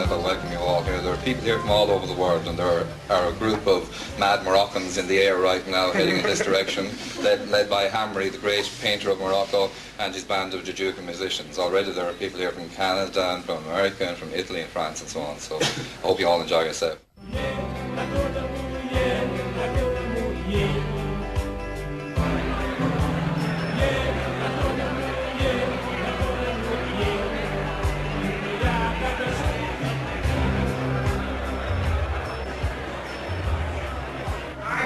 I welcome you all here. There are people here from all over the world, and there are a group of mad Moroccans in the air right now heading in this direction, led by Hamri, the great painter of Morocco, and his band of Jujuka musicians. Already there are people here from Canada and from America and from Italy and France and so on, so I hope you all enjoy yourself.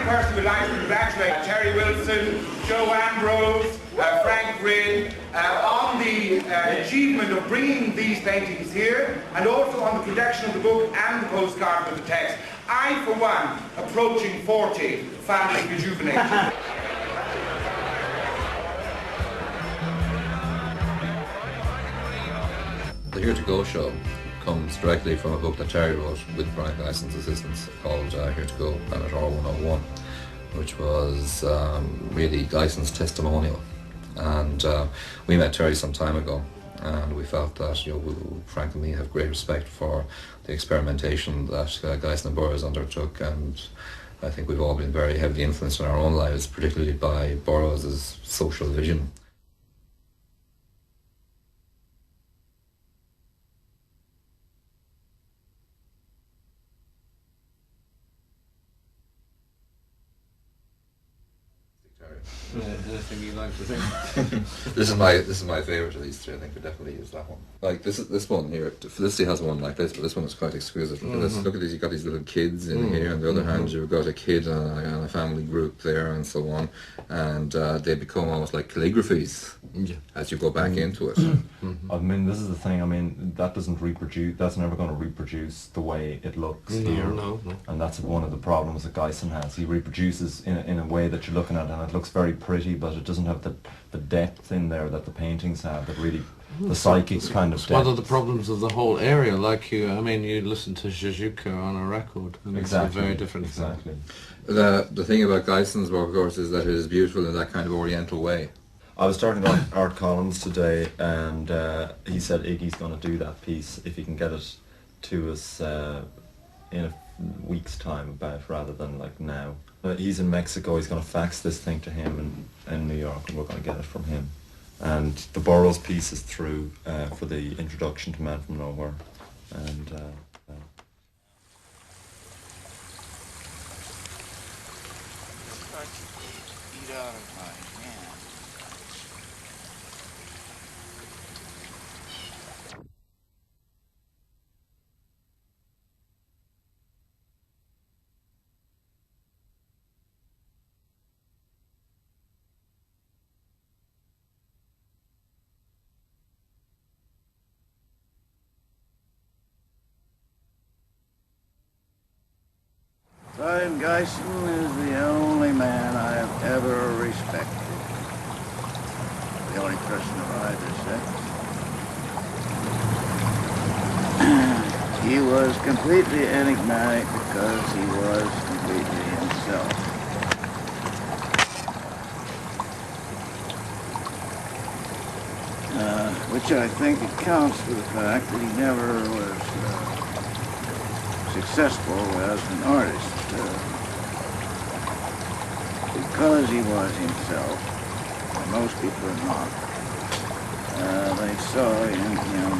I would like to congratulate Terry Wilson, Joanne Burroughs, Frank Grin on the achievement of bringing these paintings here, and also on the production of the book and the postcard with the text. I, for one, approaching 40, family rejuvenated. The Here to Go show comes directly from a book that Terry wrote with Brion Gysin's assistants called Here to Go, Planet R101, which was really Gysin's testimonial. And we met Terry some time ago, and we felt that, you know, Frank and me have great respect for the experimentation that Gysin and Burroughs undertook, and I think we've all been very heavily influenced in our own lives, particularly by Burroughs' social vision. Anything you like to think? This is my favourite of these three. I think we definitely use that one. Like this one here. Felicity has one like this, but this one is quite exquisite. Look at this. Look at these. You've got these little kids in here. On the other hand, you've got a kid and a family group there, and so on. And they become almost like calligraphies as you go back into it. I mean, this is the thing. I mean, that doesn't reproduce. That's never going to reproduce the way it looks here. No. And that's one of the problems that Gysin has. He reproduces in a way that you're looking at, and it looks very pretty, but it doesn't have the depth in there that the paintings have. That really, the psychic kind of depth. It's one of the problems of the whole area. Like you listen to Jujuka on a record, and exactly. It's a very different exactly. thing. The thing about Gysin's work, of course, is that it is beautiful in that kind of Oriental way. I was talking to Art Collins today, and he said Iggy's going to do that piece if he can get it to us in a week's time, rather than like now. He's in Mexico. He's going to fax this thing to him in New York, and we're going to get it from him. And the Burroughs piece is through for the introduction to Man from Nowhere, and. Brion Gysin is the only man I've ever respected. The only person of either sex. He was completely enigmatic because he was completely himself. Which I think accounts for the fact that he never was successful as an artist. Because he was himself, and most people are not, they saw in him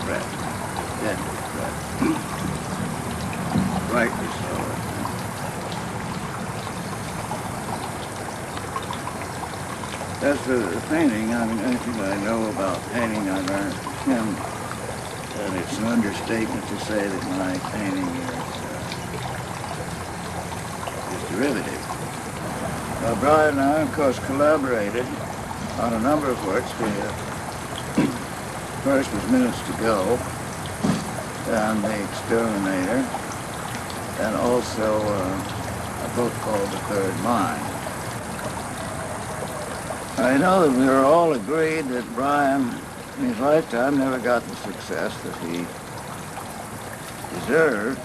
threat, deadly threat. Rightly so. As for the painting, I mean, anything I know about painting I learned from him. And it's an understatement to say that my painting is derivative. Brion and I, of course, collaborated on a number of works. First was Minutes to Go, and The Exterminator, and also a book called The Third Mind. I know that we were all agreed that Brion, in his lifetime, never got the success that he deserved,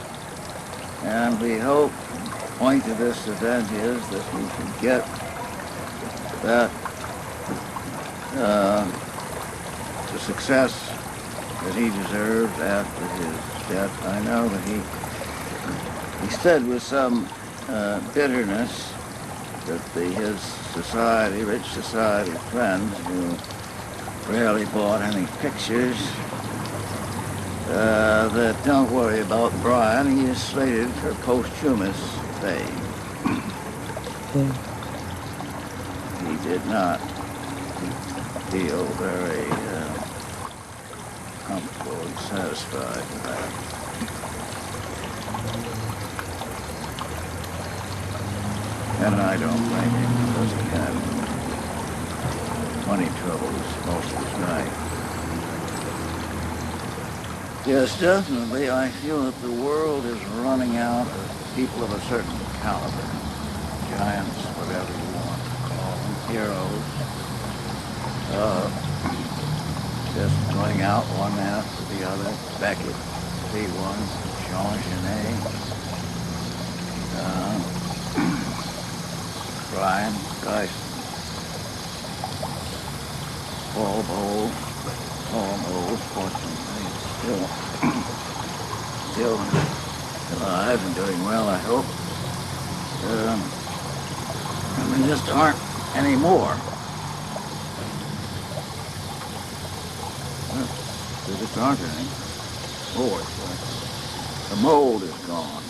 and we hope the point of this event is that he can get that the success that he deserved after his death. I know that he said with some bitterness that his society, rich society friends who rarely bought any pictures, that don't worry about Brion, he is slated for posthumous fame. He did not feel very comfortable and satisfied with that. And I don't blame him because he had money troubles most of his life. Yes, definitely, I feel that the world is running out of people of a certain caliber. Giants, whatever you want to call them, heroes. Just going out one after the other. Beckett, B1, Jean Genet, Brion, Gysin, Paul Bowles, fortunately, still alive and doing well, I hope. And there just aren't any more. There just aren't any more. The mold is gone.